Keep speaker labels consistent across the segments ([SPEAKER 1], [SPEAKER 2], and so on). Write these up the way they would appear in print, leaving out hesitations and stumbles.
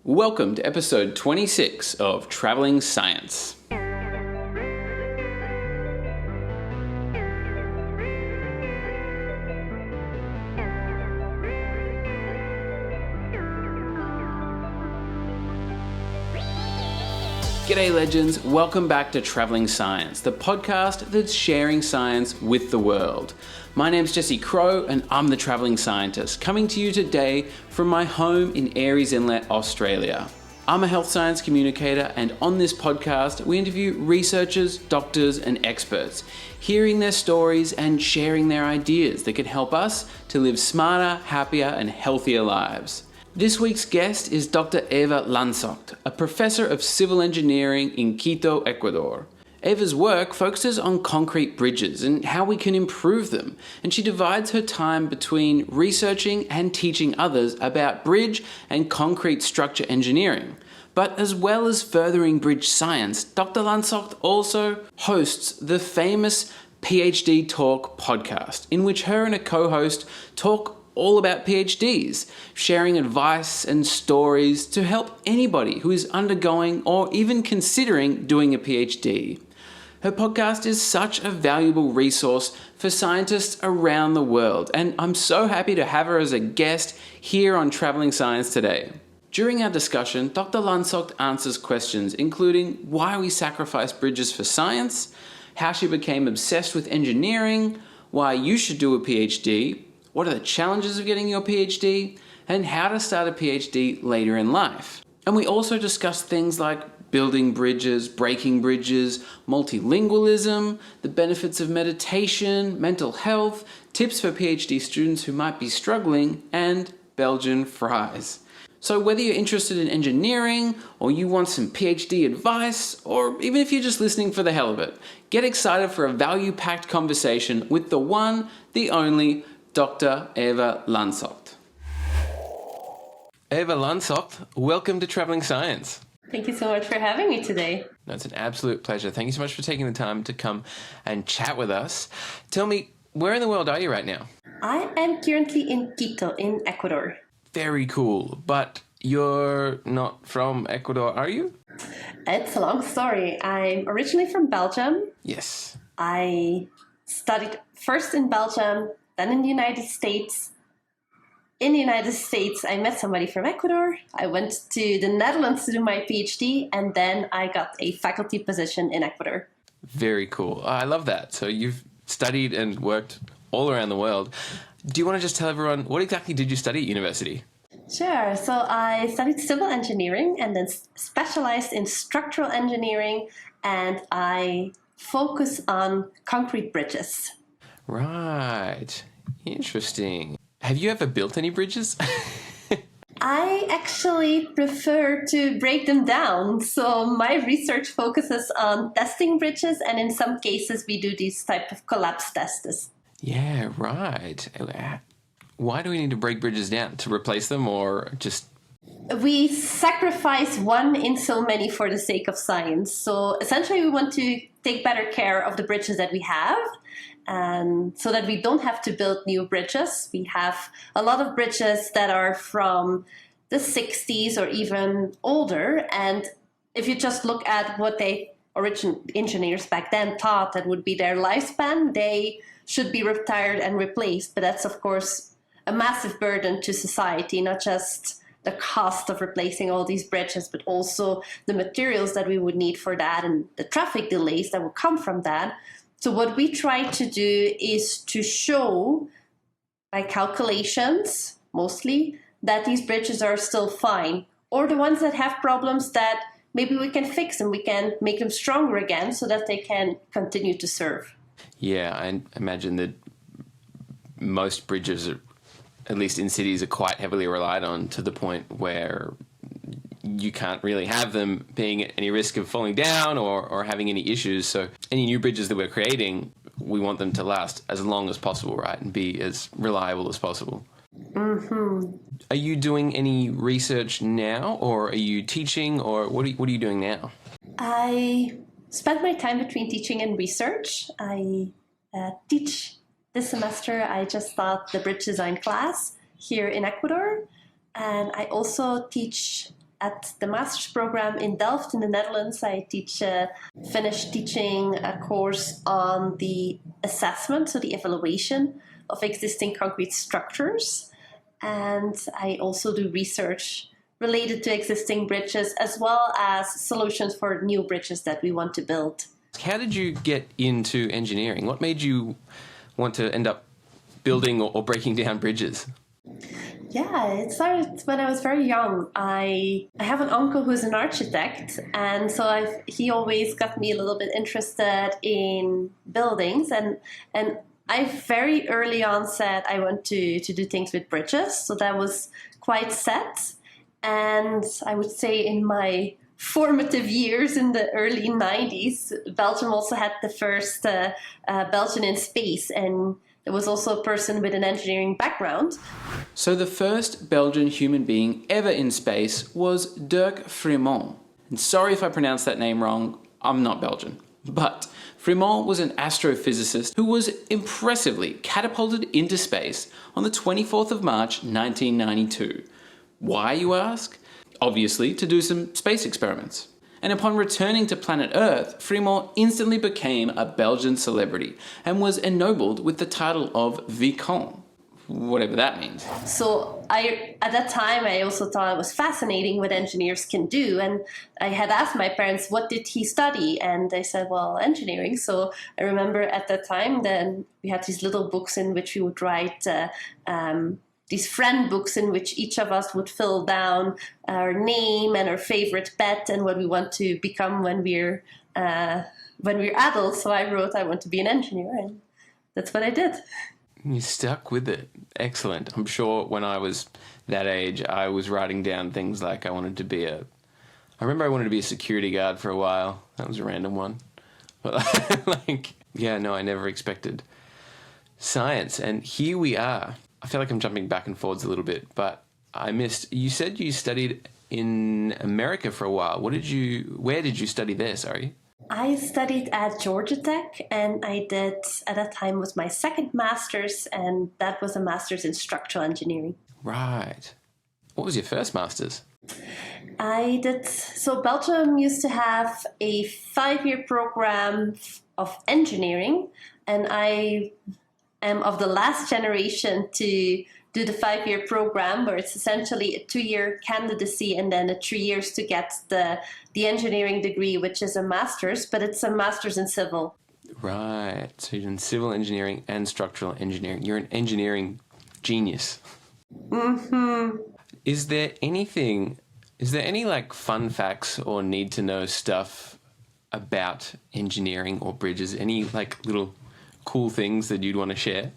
[SPEAKER 1] Welcome to episode 26 of Travelling Science. G'day legends, welcome back to Travelling Science, the podcast that's sharing science with the world. My name's Jesse Crowe and I'm the Travelling Scientist, coming to you today from my home in Aireys Inlet, Australia. I'm a health science communicator, and on this podcast we interview researchers, doctors and experts, hearing their stories and sharing their ideas that can help us to live smarter, happier and healthier lives. This week's guest is Dr. Eva Lantsoht, a professor of civil engineering in Quito, Ecuador. Eva's work focuses on concrete bridges and how we can improve them, and she divides her time between researching and teaching others about bridge and concrete structure engineering. But as well as furthering bridge science, Dr. Lantsoht also hosts the famous PhD Talk podcast, in which her and a co-host talk all about PhDs, sharing advice and stories to help anybody who is undergoing or even considering doing a PhD. Her podcast is such a valuable resource for scientists around the world, and I'm so happy to have her as a guest here on Travelling Science today. During our discussion, Dr. Lantsoht answers questions including why we sacrifice bridges for science, how she became obsessed with engineering, why you should do a PhD, what are the challenges of getting your PhD, and how to start a PhD later in life. And we also discuss things like building bridges, breaking bridges, multilingualism, the benefits of meditation, mental health, tips for PhD students who might be struggling, and Belgian fries. So whether you're interested in engineering, or you want some PhD advice, or even if you're just listening for the hell of it, get excited for a value-packed conversation with the one, the only, Dr. Eva Lantsoht. Eva Lantsoht, welcome to Travelling Science.
[SPEAKER 2] Thank you so much for having me today.
[SPEAKER 1] No, it's an absolute pleasure. Thank you so much for taking the time to come and chat with us. Tell me, where in the world are you right now?
[SPEAKER 2] I am currently in Quito, in Ecuador.
[SPEAKER 1] Very cool, but you're not from Ecuador, are you?
[SPEAKER 2] It's a long story. I'm originally from Belgium.
[SPEAKER 1] Yes.
[SPEAKER 2] I studied first in Belgium, then in the United States. In the United States, I met somebody from Ecuador. I went to the Netherlands to do my PhD, and then I got a faculty position in Ecuador.
[SPEAKER 1] Very cool. I love that. So you've studied and worked all around the world. Do you want to just tell everyone, what exactly did you study at university?
[SPEAKER 2] Sure. So I studied civil engineering and then specialized in structural engineering, and I focus on concrete bridges.
[SPEAKER 1] Right. Interesting. Have you ever built any bridges?
[SPEAKER 2] I actually prefer to break them down. So my research focuses on testing bridges, and in some cases we do these type of collapse tests.
[SPEAKER 1] Yeah, right. Why do we need to break bridges down? To replace them or just...
[SPEAKER 2] We sacrifice one in so many for the sake of science. So essentially we want to take better care of the bridges that we have, and so that we don't have to build new bridges. We have a lot of bridges that are from the 60s or even older. And if you just look at what original engineers back then thought that would be their lifespan, they should be retired and replaced. But that's, of course, a massive burden to society, not just the cost of replacing all these bridges, but also the materials that we would need for that and the traffic delays that would come from that. So what we try to do is to show, by calculations mostly, that these bridges are still fine, or the ones that have problems that maybe we can fix and we can make them stronger again so that they can continue to serve.
[SPEAKER 1] Yeah, I imagine that most bridges, at least in cities, are quite heavily relied on, to the point where you can't really have them being at any risk of falling down or having any issues. So any new bridges that we're creating, we want them to last as long as possible, right? And be as reliable as possible.
[SPEAKER 2] Mm-hmm.
[SPEAKER 1] Are you doing any research now, or are you teaching, or what are you doing now?
[SPEAKER 2] I spend my time between teaching and research. I teach this semester. I just taught the bridge design class here in Ecuador. And I also teach at the master's program in Delft in the Netherlands. I finished teaching a course on the assessment, so the evaluation of existing concrete structures. And I also do research related to existing bridges, as well as solutions for new bridges that we want to build.
[SPEAKER 1] How did you get into engineering? What made you want to end up building or breaking down bridges?
[SPEAKER 2] Yeah, it started when I was very young. I have an uncle who's an architect, and so he always got me a little bit interested in buildings, and I very early on said I want to do things with bridges, so that was quite set. And I would say in my formative years in the early 90s, Belgium also had the first Belgian in space, and there was also a person with an engineering background. So the first Belgian human being ever in space was Dirk Vremont. And sorry if I pronounced that name wrong, I'm not Belgian. But Vremont was an astrophysicist who was impressively catapulted into space on the 24th of March 1992. Why, you ask? Obviously, to do some space experiments. And upon returning to planet Earth, Vremont instantly became a Belgian celebrity and was ennobled with the title of Vicomte, whatever that means. So at that time, I also thought it was fascinating what engineers can do. And I had asked my parents, what did he study? And they said, well, engineering. So I remember at that time, then we had these little books in which we would write these friend books in which each of us would fill down our name and our favorite pet and what we want to become when we're adults. So I wrote, I want to be an engineer, and that's what I did. You stuck with it. Excellent. I'm sure when I was that age, I was writing down things like I wanted to be I remember I wanted to be a security guard for a while. That was a random one. But I never expected science. And here we are. I feel like I'm jumping back and forwards a little bit, but you said you studied in America for a while. Where did you study there, sorry? I studied at Georgia Tech, and I did, at that time, was my second master's, and that was a master's in structural engineering. Right. What was your first master's? So Belgium used to have a 5-year program of engineering, and I am of the last generation to do the 5-year program, where it's essentially a 2-year candidacy and then 3 years to get the engineering degree, which is a master's, but it's a master's in civil. Right. So you're in civil engineering and structural engineering. You're an engineering genius. Mm-hmm. Is there any fun facts or need to know stuff about engineering or bridges? Any little cool things that you'd want to share?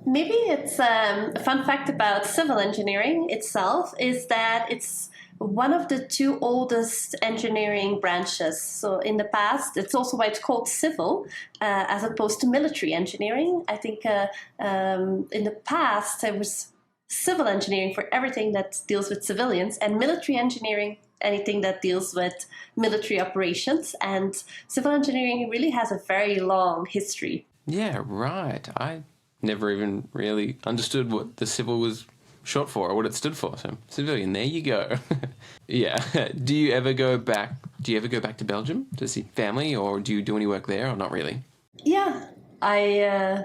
[SPEAKER 2] Maybe it's a fun fact about civil engineering itself is that it's one of the 2 oldest engineering branches. So in the past, it's also why it's called civil as opposed to military engineering. I think in the past, there was civil engineering for everything that deals with civilians, and military engineering, anything that deals with military operations. And civil engineering really has a very long history. Yeah, right. I never even really understood what the civil was short for or what it stood for. So civilian, there you go. Yeah. Do you ever go back to Belgium to see family, or do you do any work there, or not really? Yeah. I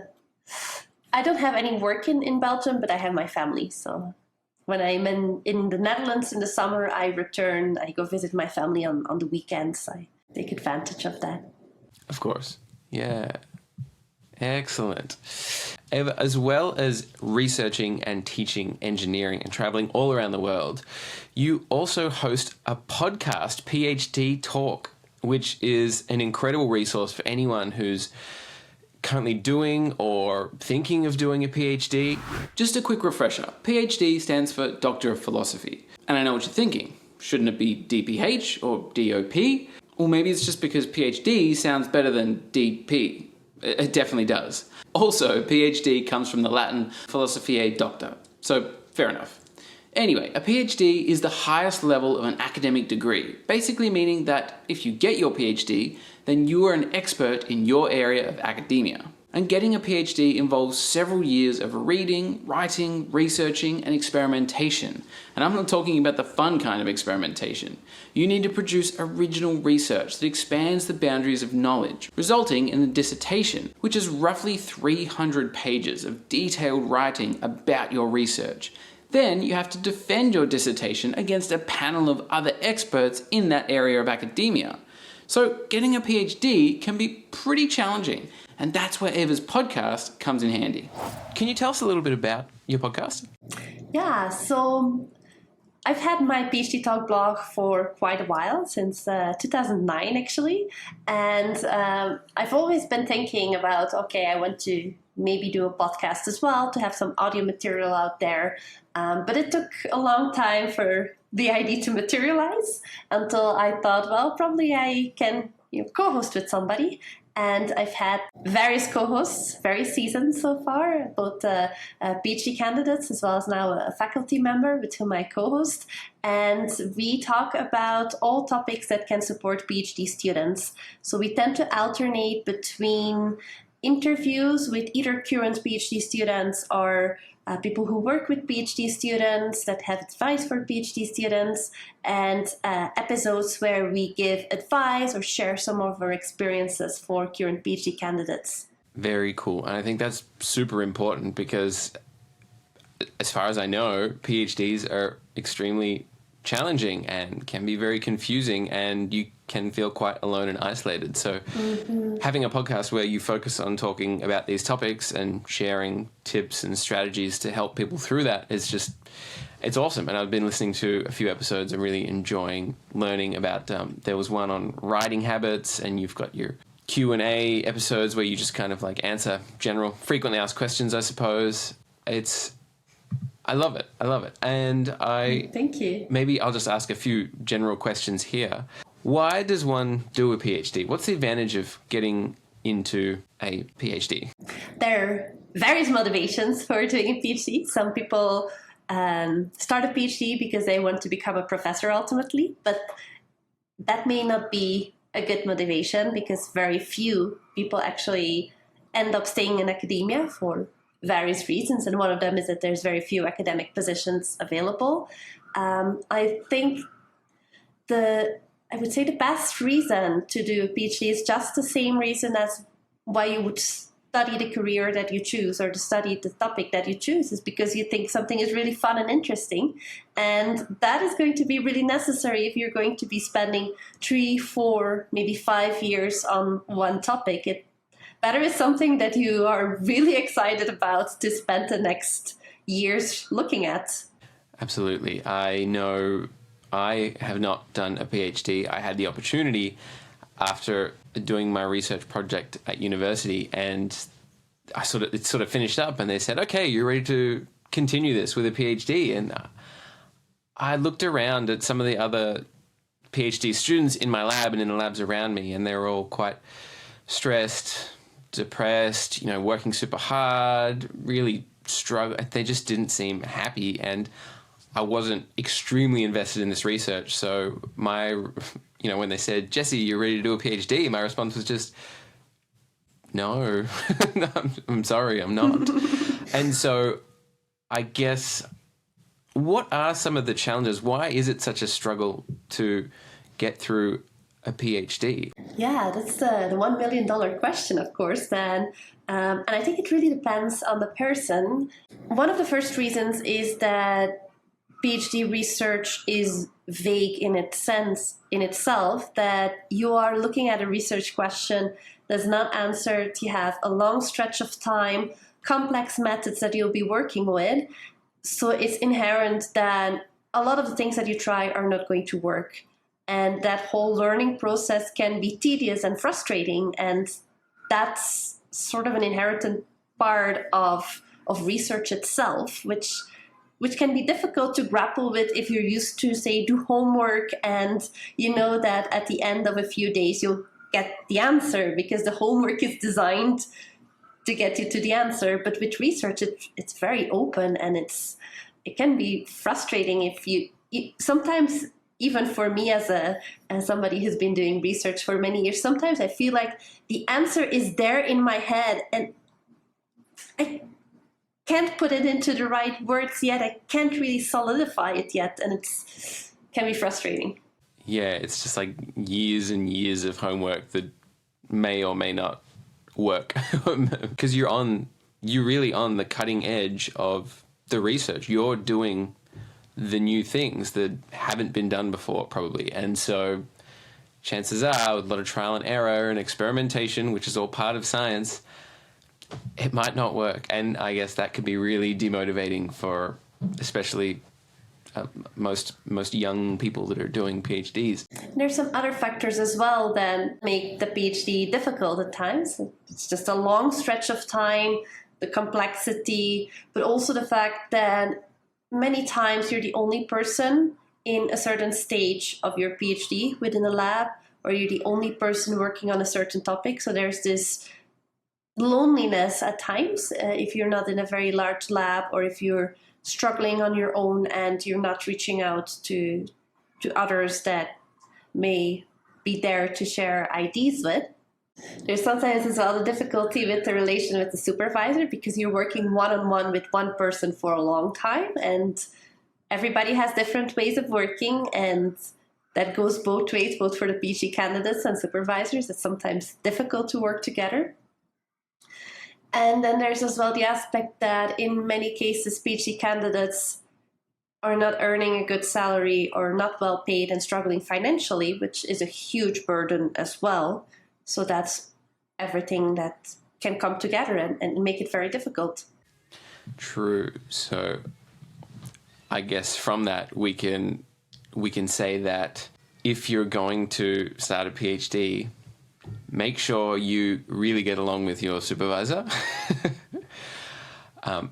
[SPEAKER 2] don't have any work in Belgium, but I have my family. So when I'm in the Netherlands in the summer, I return. I go visit my family on the weekends. I take advantage of that. Of course. Yeah. Excellent. Eva, as well as researching and teaching engineering and traveling all around the world, you also host a podcast, PhD Talk, which is an incredible resource for anyone who's currently doing or thinking of doing a PhD. Just a quick refresher. PhD stands for Doctor of Philosophy. And I know what you're thinking. Shouldn't it be DPH or DOP? Or maybe it's just because PhD sounds better than DP. It definitely does. Also, PhD comes from the Latin philosophiae doctor, so fair enough. Anyway, a PhD is the highest level of an academic degree, basically meaning that if you get your PhD, then you are an expert in your area of academia.
[SPEAKER 1] And getting a PhD involves several years of reading, writing, researching, and experimentation. And I'm not talking about the fun kind of experimentation. You need to produce original research that expands the boundaries of knowledge, resulting in a dissertation, which is roughly 300 pages of detailed writing about your research. Then you have to defend your dissertation against a panel of other experts in that area of academia. So getting a PhD can be pretty challenging, and that's where Eva's podcast comes in handy. Can you tell us a little bit about your podcast?
[SPEAKER 2] Yeah, so I've had my PhD Talk blog for quite a while, since 2009 actually, and I've always been thinking about, okay, I want to maybe do a podcast as well to have some audio material out there, but it took a long time for the idea to materialize until I thought, well, probably I can co-host with somebody. And I've had various co-hosts, very seasoned so far, both PhD candidates as well as now a faculty member with whom I co-host. And we talk about all topics that can support PhD students. So we tend to alternate between interviews with either current PhD students or people who work with PhD students that have advice for PhD students, and episodes where we give advice or share some of our experiences for current PhD candidates.
[SPEAKER 1] Very cool. And I think that's super important because, as far as I know, PhDs are extremely challenging and can be very confusing, and you can feel quite alone and isolated. So having a podcast where you focus on talking about these topics and sharing tips and strategies to help people through that is just, it's awesome. And I've been listening to a few episodes and really enjoying learning about, there was one on writing habits, and you've got your Q&A episodes where you just kind of like answer general, frequently asked questions, I suppose. I love it. And
[SPEAKER 2] Thank you.
[SPEAKER 1] Maybe I'll just ask a few general questions here. Why does one do a PhD? What's the advantage of getting into a PhD?
[SPEAKER 2] There are various motivations for doing a PhD. Some people start a PhD because they want to become a professor ultimately, but that may not be a good motivation because very few people actually end up staying in academia for various reasons, and one of them is that there's very few academic positions available. I think I would say the best reason to do a PhD is just the same reason as why you would study the career that you choose or to study the topic that you choose, is because you think something is really fun and interesting. And that is going to be really necessary if you're going to be spending 3, 4, maybe 5 years on one topic. It better is something that you are really excited about to spend the next years looking at.
[SPEAKER 1] Absolutely. I know I have not done a PhD. I had the opportunity after doing my research project at university, and it sort of finished up, and they said, okay, you're ready to continue this with a PhD. And I looked around at some of the other PhD students in my lab and in the labs around me, and they were all quite stressed, depressed, working super hard, really struggling. They just didn't seem happy, and I wasn't extremely invested in this research. So when they said, Jesse, you're ready to do a PhD, my response was just, no, I'm sorry, I'm not. And so I guess, what are some of the challenges? Why is it such a struggle to get through a PhD?
[SPEAKER 2] Yeah, that's the $1 million question, of course. And I think it really depends on the person. One of the first reasons is that PhD research is vague in its sense, in itself, that you are looking at a research question that's not answered. You have a long stretch of time, complex methods that you'll be working with. So it's inherent that a lot of the things that you try are not going to work. And that whole learning process can be tedious and frustrating. And that's sort of an inherent part of research itself, which can be difficult to grapple with if you're used to, say, do homework and you know that at the end of a few days you'll get the answer because the homework is designed to get you to the answer. But with research, it's very open, and it can be frustrating if you sometimes, even for me as somebody who's been doing research for many years, sometimes I feel like the answer is there in my head and I can't put it into the right words yet. I can't really solidify it yet, and it can be frustrating.
[SPEAKER 1] Yeah, it's just like years and years of homework that may or may not work because you're really on the cutting edge of the research. You're doing the new things that haven't been done before, probably. And so chances are, with a lot of trial and error and experimentation, which is all part of science, it might not work. And I guess that could be really demotivating for especially most young people that are doing PhDs.
[SPEAKER 2] There's some other factors as well that make the PhD difficult at times. It's just a long stretch of time, the complexity, but also the fact that many times you're the only person in a certain stage of your PhD within a lab, or you're the only person working on a certain topic. So there's this loneliness at times if you're not in a very large lab, or if you're struggling on your own and you're not reaching out to others that may be there to share ideas with. There's sometimes as well the difficulty with the relation with the supervisor, because you're working one-on-one with one person for a long time, and everybody has different ways of working, and that goes both ways, both for the PhD candidates and supervisors. It's sometimes difficult to work together. And then there's as well the aspect that in many cases PhD candidates are not earning a good salary or not well paid and struggling financially, which is a huge burden as well. So that's everything that can come together and make it very difficult.
[SPEAKER 1] True. So I guess from that we can say that if you're going to start a PhD, make sure you really get along with your supervisor.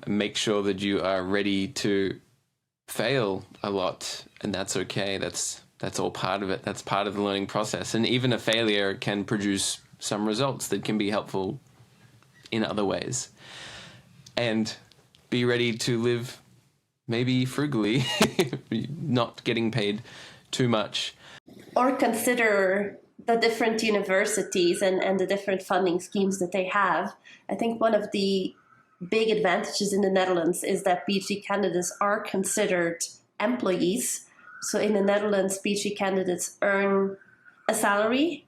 [SPEAKER 1] Make sure that you are ready to fail a lot, and that's okay. That's all part of it. That's part of the learning process. And even a failure can produce some results that can be helpful in other ways. And be ready to live maybe frugally, not getting paid too much.
[SPEAKER 2] Or consider the different universities and the different funding schemes that they have. I think one of the big advantages in the Netherlands is that PhD candidates are considered employees. So in the Netherlands, PhD candidates earn a salary.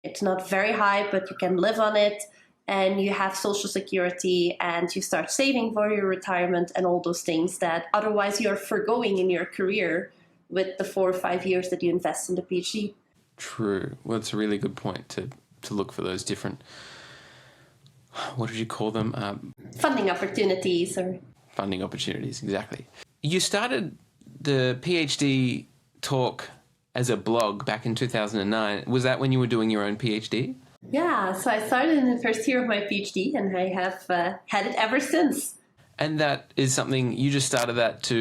[SPEAKER 2] It's not very high, but you can live on it, and you have social security, and you start saving for your retirement and all those things that otherwise you're forgoing in your career with the 4 or 5 years that you invest in the PhD.
[SPEAKER 1] True. Well, it's a really good point to look for those different, what did you call them?
[SPEAKER 2] Funding opportunities.
[SPEAKER 1] Funding opportunities, exactly. You started the PhD talk as a blog back in 2009. Was that when you were doing your own PhD?
[SPEAKER 2] Yeah, so I started in the first year of my PhD, and I have had it ever since.
[SPEAKER 1] And that is something, you just started that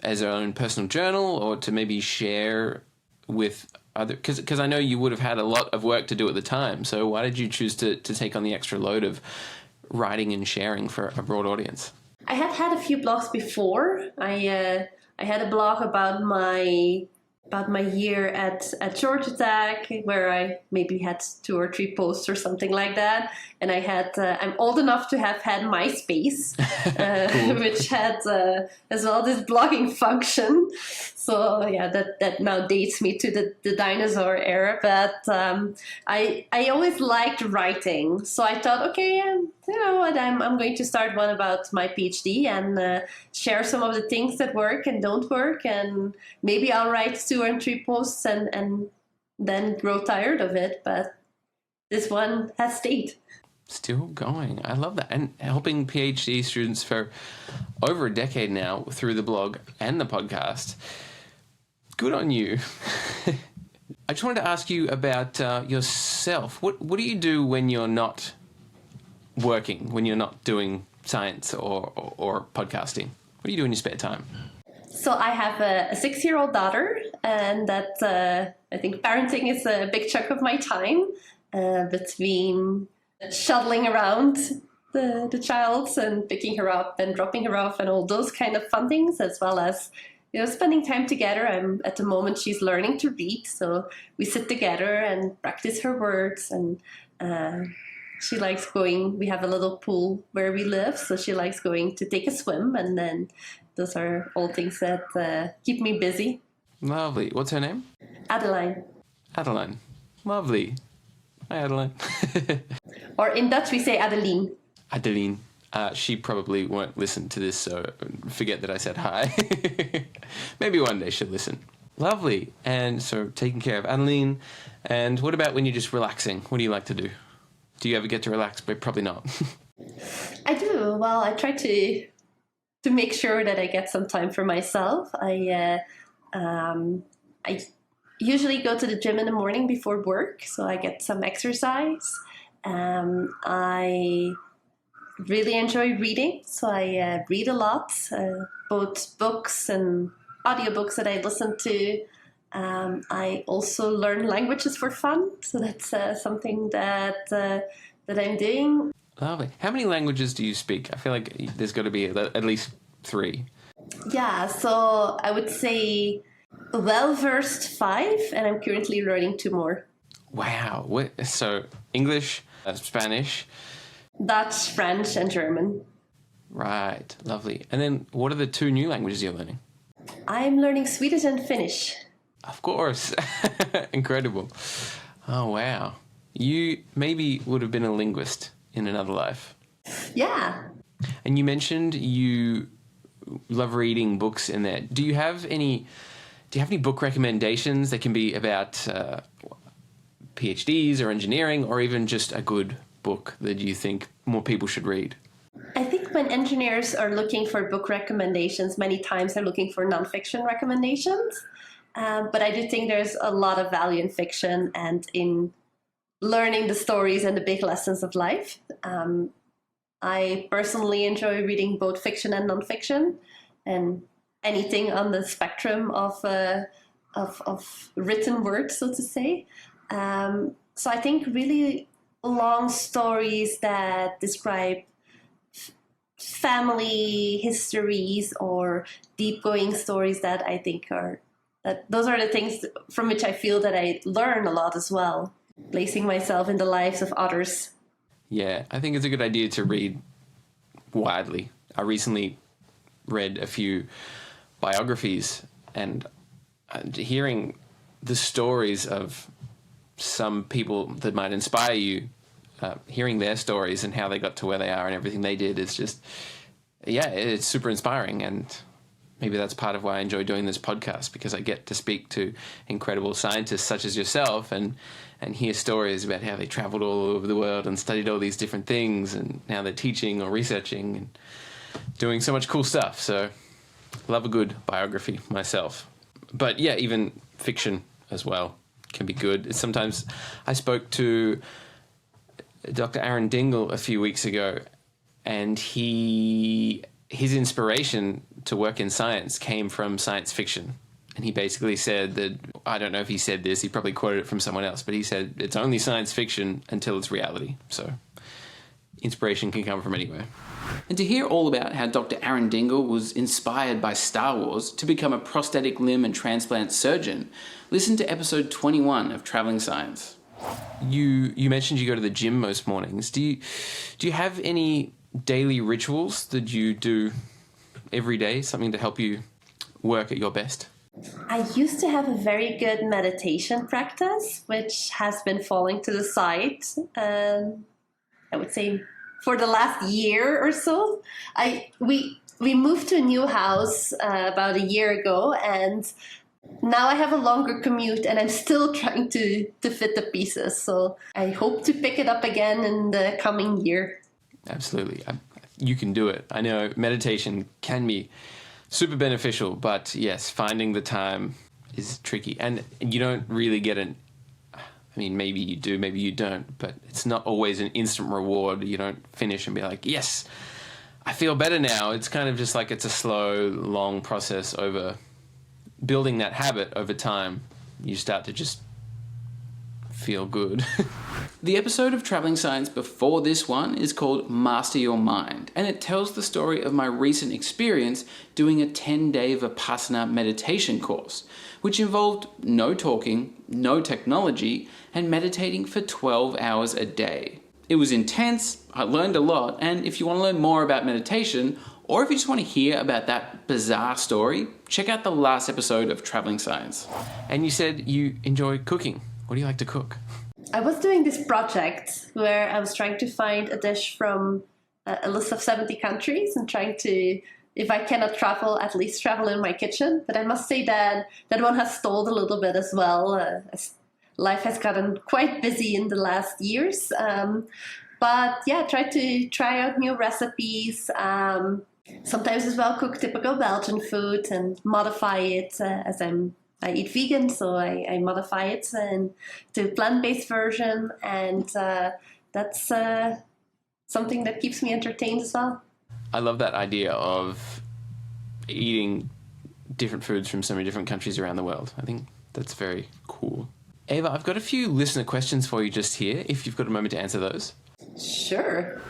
[SPEAKER 1] as your own personal journal, or to maybe share with other, because I know you would have had a lot of work to do at the time. So why did you choose to take on the extra load of writing and sharing for a broad audience?
[SPEAKER 2] I had a few blogs before. I had a blog about my year at Georgia Tech, where I maybe had 2 or 3 posts or something like that. And I had, I'm old enough to have had MySpace, which had as well this blogging function. So yeah, that now dates me to the dinosaur era. But I always liked writing. So I thought, okay, you know what, I'm going to start one about my PhD and share some of the things that work and don't work. And maybe I'll write 2 or 3 posts and then grow tired of it. But this one has stayed.
[SPEAKER 1] Still going. I love that. And helping PhD students for over a decade now through the blog and the podcast. Good on you. I just wanted to ask you about yourself. What do you do when you're not working, when you're not doing science or podcasting? What do you do in your spare time?
[SPEAKER 2] So I have a 6-year-old daughter, and that I think parenting is a big chunk of my time between shuttling around the child and picking her up and dropping her off and all those kind of fun things, as well as spending time together. At the moment she's learning to read, so we sit together and practice her words and She likes going, we have a little pool where we live, so she likes going to take a swim, and then those are all things that keep me busy.
[SPEAKER 1] Lovely. What's her name?
[SPEAKER 2] Adeline.
[SPEAKER 1] Adeline. Lovely. Hi, Adeline.
[SPEAKER 2] Or in Dutch we say Adeline.
[SPEAKER 1] Adeline. She probably won't listen to this, so forget that I said hi. Maybe one day she'll listen. Lovely. And so taking care of Adeline. And what about when you're just relaxing? What do you like to do? Do you ever get to relax? But probably not.
[SPEAKER 2] I do. Well, I try to make sure that I get some time for myself. I usually go to the gym in the morning before work, so I get some exercise. I really enjoy reading, so I read a lot, both books and audiobooks that I listen to. I also learn languages for fun, so that's something that I'm doing.
[SPEAKER 1] Lovely. How many languages do you speak? I feel like there's got to be at least 3.
[SPEAKER 2] Yeah, so I would say well-versed 5, and I'm currently learning 2 more.
[SPEAKER 1] Wow. So English, Spanish,
[SPEAKER 2] Dutch, French, and German.
[SPEAKER 1] Right. Lovely. And then what are the 2 new languages you're learning?
[SPEAKER 2] I'm learning Swedish and Finnish.
[SPEAKER 1] Of course. Incredible. Oh, wow. You maybe would have been a linguist in another life.
[SPEAKER 2] Yeah.
[SPEAKER 1] And you mentioned you love reading books in there. Do you have any book recommendations that can be about PhDs or engineering, or even just a good book that you think more people should read?
[SPEAKER 2] I think when engineers are looking for book recommendations, many times they're looking for nonfiction recommendations. But I do think there's a lot of value in fiction and in learning the stories and the big lessons of life. I personally enjoy reading both fiction and nonfiction, and anything on the spectrum of written words, so to say. So I think really long stories that describe family histories or deep-going stories that I think those are the things from which I feel that I learn a lot as well, placing myself in the lives of others.
[SPEAKER 1] Yeah, I think it's a good idea to read widely. I recently read a few biographies, and hearing the stories of some people that might inspire you, hearing their stories and how they got to where they are and everything they did is just, yeah, it's super inspiring. And maybe that's part of why I enjoy doing this podcast, because I get to speak to incredible scientists such as yourself and hear stories about how they traveled all over the world and studied all these different things, and now they're teaching or researching and doing so much cool stuff. So I love a good biography myself. But yeah, even fiction as well can be good. Sometimes I spoke to Dr. Aaron Dingle a few weeks ago, and his inspiration to work in science came from science fiction. And he basically said that, I don't know if he said this, he probably quoted it from someone else, but he said it's only science fiction until it's reality. So inspiration can come from anywhere. And to hear all about how Dr. Aaron Dingle was inspired by Star Wars to become a prosthetic limb and transplant surgeon, listen to episode 21 of Travelling Science. You mentioned you go to the gym most mornings. Do you have any daily rituals that you do every day, something to help you work at your best?
[SPEAKER 2] I used to have a very good meditation practice, which has been falling to the side. I would say for the last year or so. We moved to a new house about a year ago, and now I have a longer commute, and I'm still trying to fit the pieces. So I hope to pick it up again in the coming year.
[SPEAKER 1] Absolutely. You can do it. I know meditation can be super beneficial, but yes, finding the time is tricky. And you don't really get maybe you do, maybe you don't, but it's not always an instant reward. You don't finish and be like, yes, I feel better now. It's kind of just like it's a slow, long process over building that habit over time. You start to just feel good. The episode of Travelling Science before this one is called Master Your Mind, and it tells the story of my recent experience doing a 10-day Vipassana meditation course, which involved no talking, no technology, and meditating for 12 hours a day. It was intense, I learned a lot, and if you want to learn more about meditation, or if you just want to hear about that bizarre story, check out the last episode of Travelling Science. And you said you enjoy cooking. What do you like to cook?
[SPEAKER 2] I was doing this project where I was trying to find a dish from a list of 70 countries and trying to, if I cannot travel, at least travel in my kitchen. But I must say that that one has stalled a little bit as well, as life has gotten quite busy in the last years. But yeah, try out new recipes. Sometimes as well cook typical Belgian food and modify it as I eat vegan, so I modify it to plant-based version, and that's something that keeps me entertained as well.
[SPEAKER 1] I love that idea of eating different foods from so many different countries around the world. I think that's very cool. Eva, I've got a few listener questions for you just here, if you've got a moment to answer those.
[SPEAKER 2] Sure.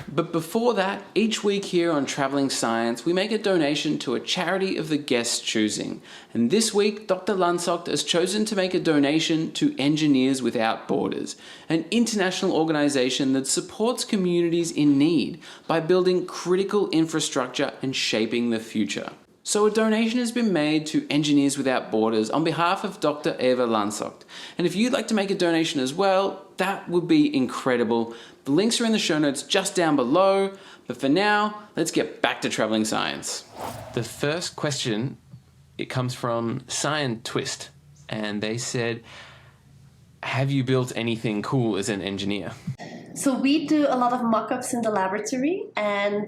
[SPEAKER 1] But before that, each week here on Travelling Science, we make a donation to a charity of the guest's choosing. And this week, Dr. Lantsocht has chosen to make a donation to Engineers Without Borders, an international organisation that supports communities in need by building critical infrastructure and shaping the future. So a donation has been made to Engineers Without Borders on behalf of Dr. Eva Lantsocht. And if you'd like to make a donation as well, that would be incredible. The links are in the show notes just down below. But for now, let's get back to Travelling Science. The first question, it comes from Science Twist. And they said, have you built anything cool as an engineer?
[SPEAKER 2] So we do a lot of mock-ups in the laboratory, and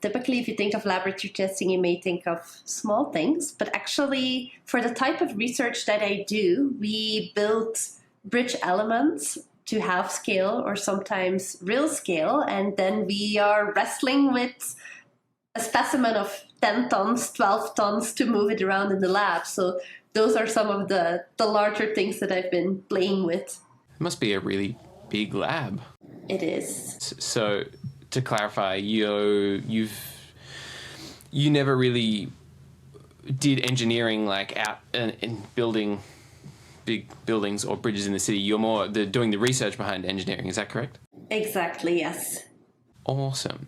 [SPEAKER 2] typically if you think of laboratory testing, you may think of small things, but actually for the type of research that I do, we build bridge elements to half scale or sometimes real scale, and then we are wrestling with a specimen of 10 tons, 12 tons to move it around in the lab. So those are some of the larger things that I've been playing with.
[SPEAKER 1] It must be a really big lab.
[SPEAKER 2] It is.
[SPEAKER 1] So to clarify, you never really did engineering like out in building big buildings or bridges in the city. You're more doing the research behind engineering. Is that correct?
[SPEAKER 2] Exactly, yes.
[SPEAKER 1] Awesome.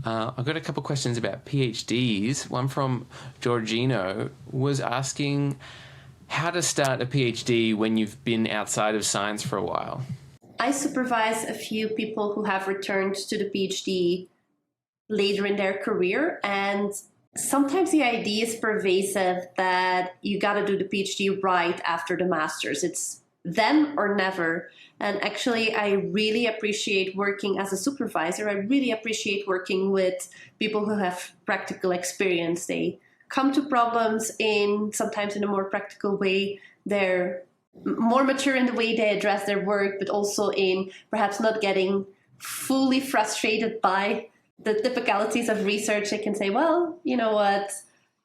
[SPEAKER 1] I've got a couple of questions about PhDs. One from Giorgino was asking how to start a PhD when you've been outside of science for a while.
[SPEAKER 2] I supervise a few people who have returned to the PhD later in their career, and sometimes the idea is pervasive that you got to do the PhD right after the master's. It's then or never. And actually, I really appreciate working as a supervisor. I really appreciate working with people who have practical experience. They come to problems sometimes in a more practical way. They're more mature in the way they address their work, but also in perhaps not getting fully frustrated by the typicalities of research. They can say, well, you know what,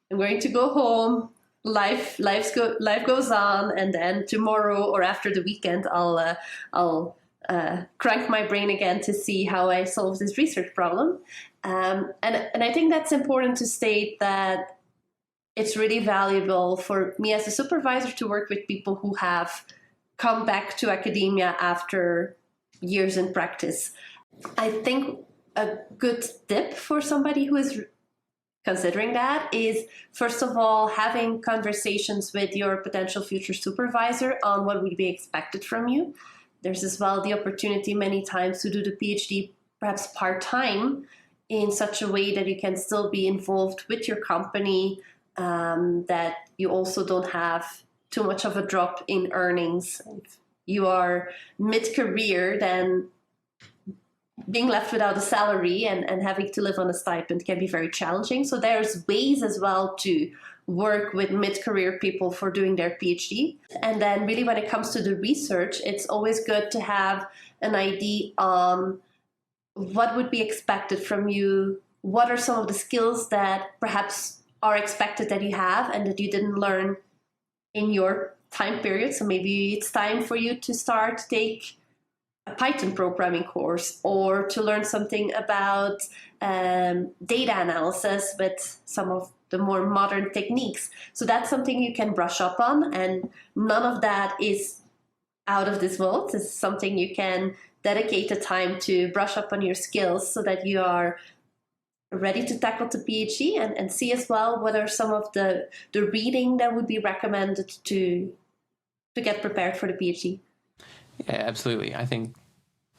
[SPEAKER 2] I'm going to go home, life goes on, and then tomorrow or after the weekend I'll crank my brain again to see how I solve this research problem. And I think that's important to state, that it's really valuable for me as a supervisor to work with people who have come back to academia after years in practice. I think a good tip for somebody who is considering that is, first of all, having conversations with your potential future supervisor on what would be expected from you. There's as well the opportunity many times to do the PhD perhaps part-time in such a way that you can still be involved with your company, that you also don't have too much of a drop in earnings. If you are mid-career, then being left without a salary and having to live on a stipend can be very challenging. So there's ways as well to work with mid-career people for doing their PhD. And then really when it comes to the research, it's always good to have an idea on what would be expected from you. What are some of the skills that perhaps are expected that you have and that you didn't learn in your time period? So maybe it's time for you to take a Python programming course, or to learn something about data analysis with some of the more modern techniques. So that's something you can brush up on, and none of that is out of this world. It's something you can dedicate the time to brush up on your skills so that you are ready to tackle the PhD, and see as well what are some of the reading that would be recommended to get prepared for the PhD.
[SPEAKER 1] Yeah, absolutely. I think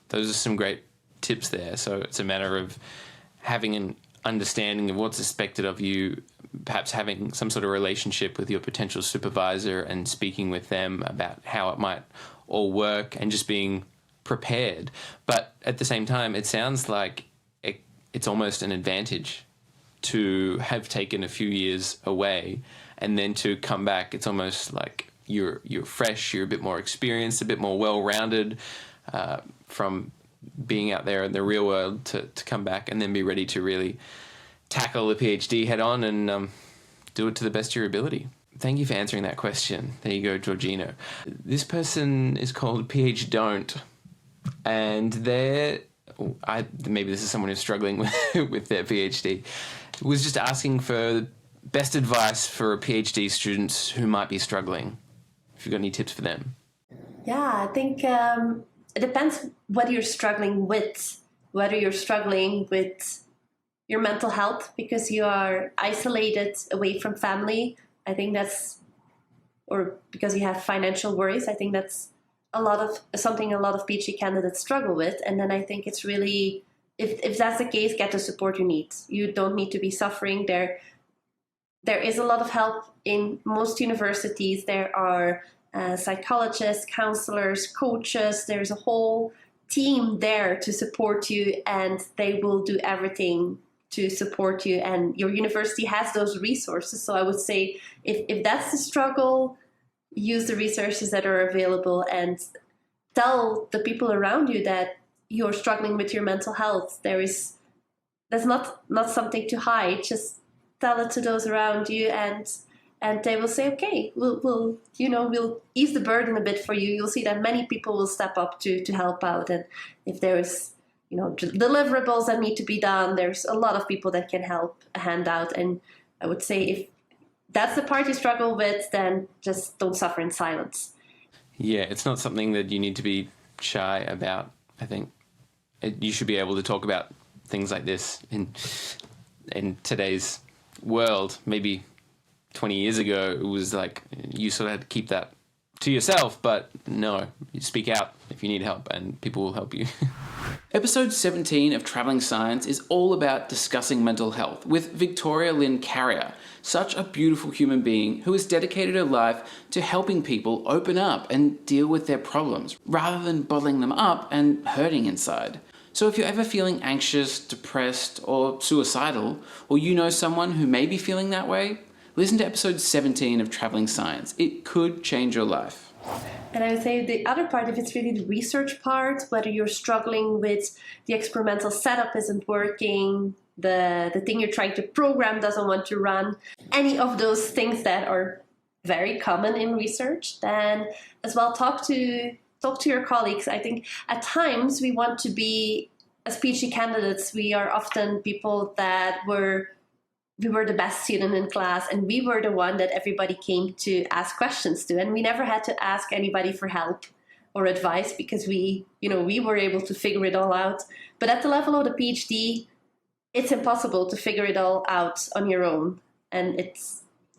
[SPEAKER 1] those are some great tips there. So it's a matter of having an understanding of what's expected of you, perhaps having some sort of relationship with your potential supervisor and speaking with them about how it might all work and just being prepared. But at the same time, it sounds like it's almost an advantage to have taken a few years away and then to come back. It's almost like you're fresh, you're a bit more experienced, a bit more well-rounded from being out there in the real world to come back and then be ready to really tackle the PhD head on and do it to the best of your ability. Thank you for answering that question. There you go, Georgino. This person is called PhD Don't, and maybe this is someone who's struggling with their PhD, was just asking for best advice for PhD students who might be struggling. If you've got any tips for them.
[SPEAKER 2] Yeah, I think it depends what you're struggling with, whether you're struggling with your mental health because you are isolated away from family. I think or because you have financial worries. I think that's something a lot of PhD candidates struggle with. And then I think it's really, if that's the case, get the support you need. You don't need to be suffering. There is a lot of help in most universities. There are psychologists, counselors, coaches. There's a whole team there to support you, and they will do everything to support you. And your university has those resources. So I would say if that's the struggle, use the resources that are available and tell the people around you that you're struggling with your mental health. There's not something to hide. Just tell it to those around you, and they will say, okay, we'll ease the burden a bit for you. You'll see that many people will step up to help out. And if there is, deliverables that need to be done, there's a lot of people that can help a hand out. And I would say if that's the part you struggle with, then just don't suffer in silence.
[SPEAKER 1] Yeah, it's not something that you need to be shy about. I think you should be able to talk about things like this in today's world. Maybe 20 years ago, it was like you sort of had to keep that to yourself, but no, you speak out if you need help and people will help you. Episode 17 of Travelling Science is all about discussing mental health with Victoria Lynn Carrier, such a beautiful human being who has dedicated her life to helping people open up and deal with their problems rather than bottling them up and hurting inside. So if you're ever feeling anxious, depressed, or suicidal, or you know someone who may be feeling that way, listen to episode 17 of Travelling Science. It could change your life.
[SPEAKER 2] And I would say the other part, if it's really the research part, whether you're struggling with the experimental setup isn't working, the thing you're trying to program doesn't want to run, any of those things that are very common in research, then as well talk to your colleagues. I think at times we want to be, as PhD candidates, we are often people that we were the best student in class, and we were the one that everybody came to ask questions to, and we never had to ask anybody for help or advice because we were able to figure it all out. But at the level of the PhD, it's impossible to figure it all out on your own, and it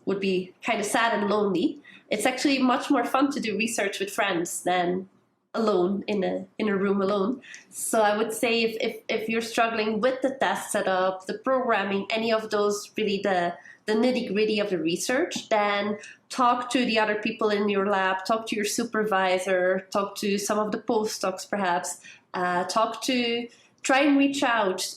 [SPEAKER 2] would be kind of sad and lonely. It's actually much more fun to do research with friends than alone in a room alone. So I would say if you're struggling with the test setup, the programming, any of those really the nitty-gritty of the research, then talk to the other people in your lab, talk to your supervisor, talk to some of the postdocs perhaps, try and reach out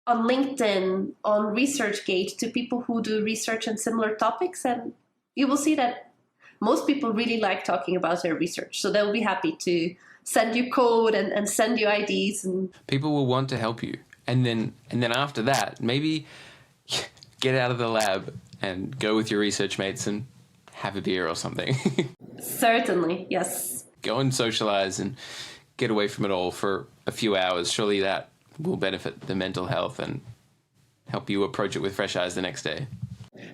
[SPEAKER 2] on LinkedIn, on ResearchGate, to people who do research on similar topics, and you will see that most people really like talking about their research. So they'll be happy to send you code and send you IDs. And
[SPEAKER 1] people will want to help you. And then after that, maybe get out of the lab and go with your research mates and have a beer or something.
[SPEAKER 2] Certainly, yes.
[SPEAKER 1] Go and socialize and get away from it all for a few hours. Surely that will benefit the mental health and help you approach it with fresh eyes the next day.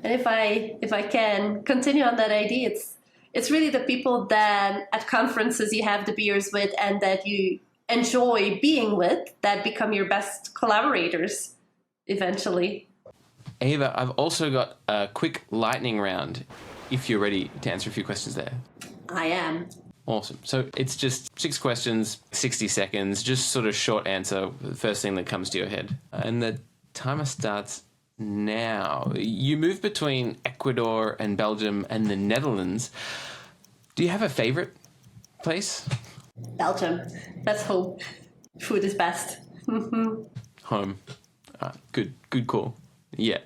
[SPEAKER 2] And if I can continue on that idea, it's really the people that at conferences you have the beers with and that you enjoy being with that become your best collaborators eventually.
[SPEAKER 1] Eva, I've also got a quick lightning round if you're ready to answer a few questions there.
[SPEAKER 2] I am.
[SPEAKER 1] Awesome. So it's just 6 questions, 60 seconds, just sort of short answer, the first thing that comes to your head. And the timer starts now. You move between Ecuador and Belgium and the Netherlands. Do you have a favorite place?
[SPEAKER 2] Belgium. That's home. Food is best.
[SPEAKER 1] Home. Good call. Yeah.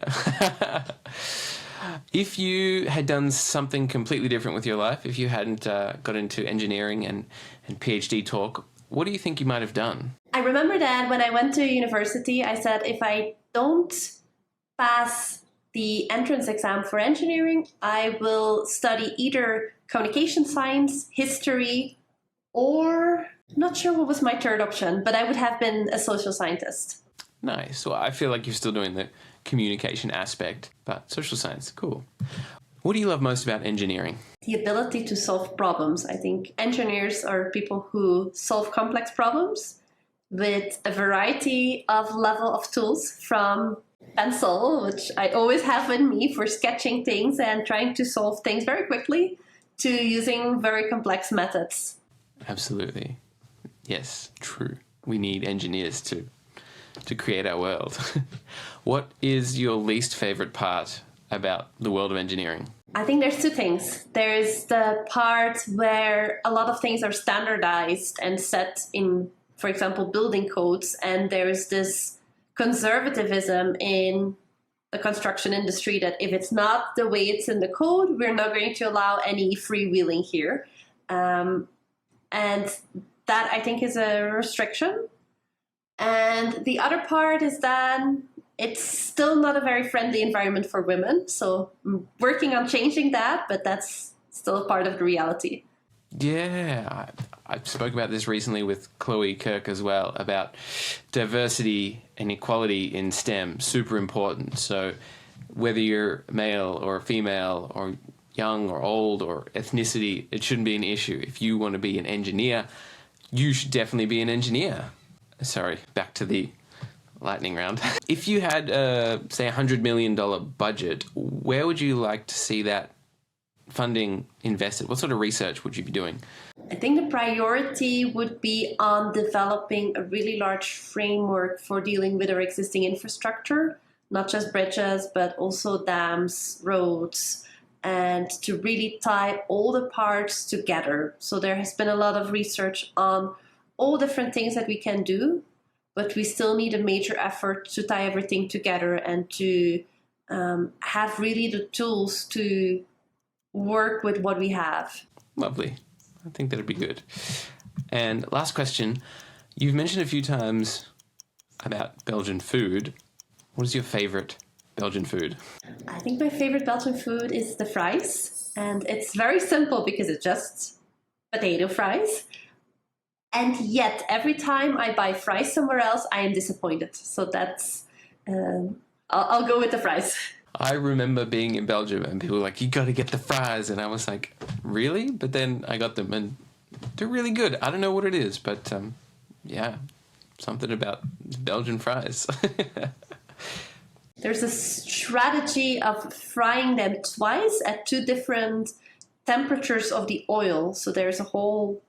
[SPEAKER 1] If you had done something completely different with your life, if you hadn't got into engineering and PhD talk, what do you think you might have done?
[SPEAKER 2] I remember that when I went to university, I said if I don't pass the entrance exam for engineering, I will study either communication science, history, or not sure what was my third option, but I would have been a social scientist.
[SPEAKER 1] Nice. Well, I feel like you're still doing the communication aspect, but social science, cool. What do you love most about engineering?
[SPEAKER 2] The ability to solve problems. I think engineers are people who solve complex problems with a variety of level of tools, from pencil, which I always have with me for sketching things and trying to solve things very quickly, to using very complex methods.
[SPEAKER 1] Absolutely. Yes, true. We need engineers to create our world. What is your least favorite part about the world of engineering?
[SPEAKER 2] I think there's 2 things. There's the part where a lot of things are standardized and set in, for example, building codes, and there's this conservatism in the construction industry that if it's not the way it's in the code, we're not going to allow any freewheeling here. And that, I think, is a restriction. And the other part is that it's still not a very friendly environment for women. So I'm working on changing that, but that's still a part of the reality.
[SPEAKER 1] Yeah, I spoke about this recently with Chloe Kirk as well, about diversity and equality in STEM, super important. So whether you're male or female or young or old or ethnicity, it shouldn't be an issue. If you want to be an engineer, you should definitely be an engineer. Sorry, back to the lightning round. If you had, say, $100 million budget, where would you like to see that funding invested? What sort of research would you be doing?
[SPEAKER 2] I think the priority would be on developing a really large framework for dealing with our existing infrastructure, not just bridges, but also dams, roads, and to really tie all the parts together. So there has been a lot of research on all different things that we can do, but we still need a major effort to tie everything together and to have really the tools to work with what we have.
[SPEAKER 1] Lovely. I think that'd be good. And last question. You've mentioned a few times about Belgian food. What is your favorite Belgian food?
[SPEAKER 2] I think my favorite Belgian food is the fries. And it's very simple because it's just potato fries. And yet, every time I buy fries somewhere else, I am disappointed. So that's, I'll go with the fries.
[SPEAKER 1] I remember being in Belgium and people were like, you got to get the fries. And I was like, really? But then I got them and they're really good. I don't know what it is, but yeah, something about Belgian fries.
[SPEAKER 2] There's a strategy of frying them twice at 2 different temperatures of the oil. So there's a whole...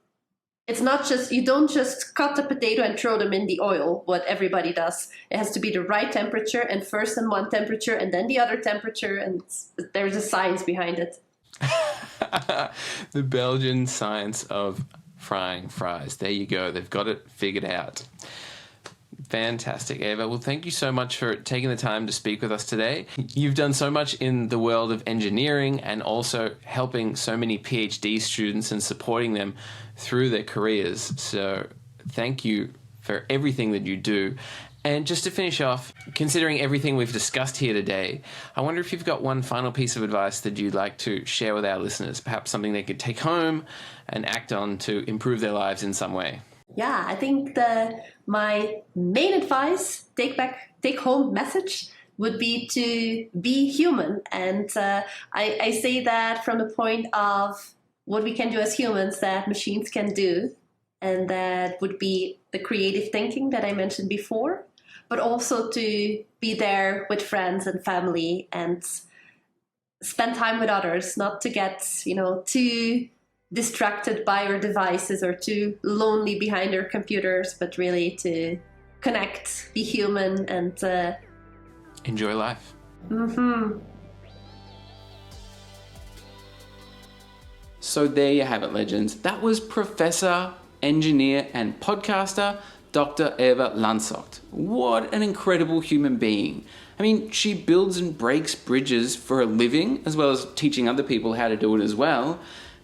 [SPEAKER 2] It's not just, you don't just cut the potato and throw them in the oil, what everybody does. It has to be the right temperature, and first in one temperature and then the other temperature, and there's a science behind it.
[SPEAKER 1] The Belgian science of frying fries. There you go. They've got it figured out. Fantastic, Eva. Well, thank you so much for taking the time to speak with us today. You've done so much in the world of engineering and also helping so many PhD students and supporting them through their careers. So thank you for everything that you do. And just to finish off, considering everything we've discussed here today, I wonder if you've got one final piece of advice that you'd like to share with our listeners, perhaps something they could take home and act on to improve their lives in some way.
[SPEAKER 2] Yeah, I think my main advice, take home message would be to be human. And I say that from the point of what we can do as humans that machines can do. And that would be the creative thinking that I mentioned before, but also to be there with friends and family and spend time with others, not to get, too distracted by our devices or too lonely behind our computers, but really to connect, be human, and
[SPEAKER 1] enjoy life. So there you have it, legends. That was Professor, engineer, and podcaster Dr. Eva Lantsoht. What an incredible human being. I mean, she builds and breaks bridges for a living, as well as teaching other people how to do it as well.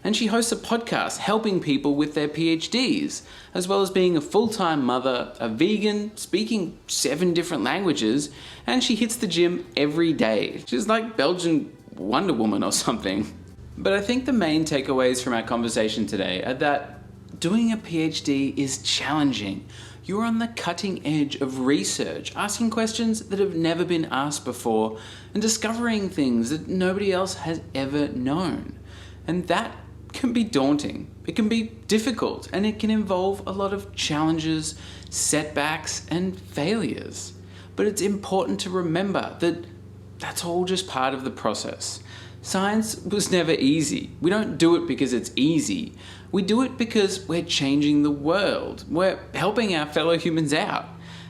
[SPEAKER 1] And she hosts a podcast helping people with their PhDs, as well as being a full-time mother, a vegan, speaking 7 different languages, and she hits the gym every day. She's like Belgian Wonder Woman or something. But I think the main takeaways from our conversation today are that doing a PhD is challenging. You're on the cutting edge of research, asking questions that have never been asked before, and discovering things that nobody else has ever known. And that can be daunting, it can be difficult, and it can involve a lot of challenges, setbacks, and failures. But it's important to remember that that's all just part of the process. Science was never easy. We don't do it because it's easy. We do it because we're changing the world. We're helping our fellow humans out.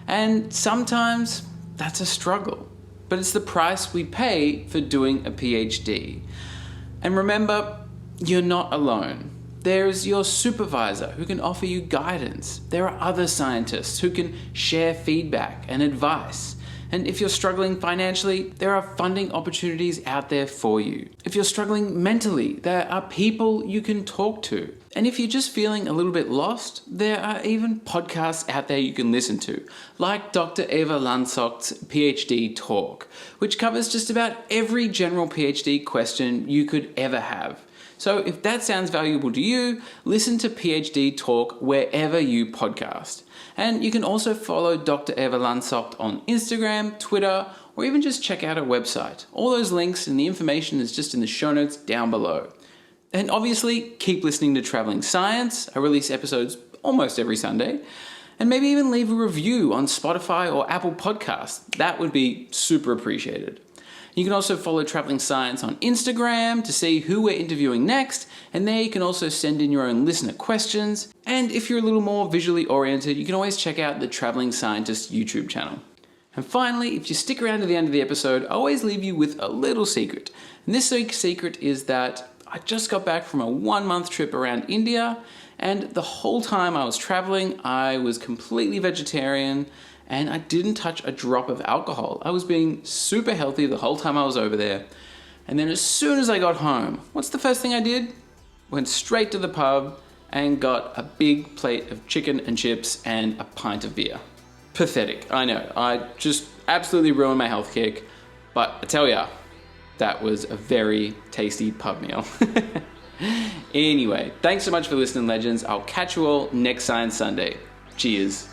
[SPEAKER 1] And sometimes that's a struggle, but it's the price we pay for doing a PhD. And remember, you're not alone. There's your supervisor who can offer you guidance. There are other scientists who can share feedback and advice. And if you're struggling financially, there are funding opportunities out there for you. If you're struggling mentally, there are people you can talk to. And if you're just feeling a little bit lost, there are even podcasts out there you can listen to, like Dr. Eva Lantsocht's PhD talk, which covers just about every general PhD question you could ever have. So if that sounds valuable to you, listen to PhD Talk wherever you podcast. And you can also follow Dr. Eva Lantsocht on Instagram, Twitter, or even just check out her website. All those links and the information is just in the show notes down below. And obviously, keep listening to Traveling Science. I release episodes almost every Sunday. And maybe even leave a review on Spotify or Apple Podcasts. That would be super appreciated. You can also follow Traveling Science on Instagram to see who we're interviewing next, and there you can also send in your own listener questions. And if you're a little more visually oriented, you can always check out the Traveling Scientist YouTube channel. And finally, if you stick around to the end of the episode, I always leave you with a little secret. And this week's secret is that I just got back from a 1-month trip around India, and the whole time I was traveling, I was completely vegetarian, and I didn't touch a drop of alcohol. I was being super healthy the whole time I was over there. And then as soon as I got home, what's the first thing I did? Went straight to the pub and got a big plate of chicken and chips and a pint of beer. Pathetic, I know. I just absolutely ruined my health kick. But I tell ya, that was a very tasty pub meal. Anyway, thanks so much for listening, legends. I'll catch you all next Science Sunday. Cheers.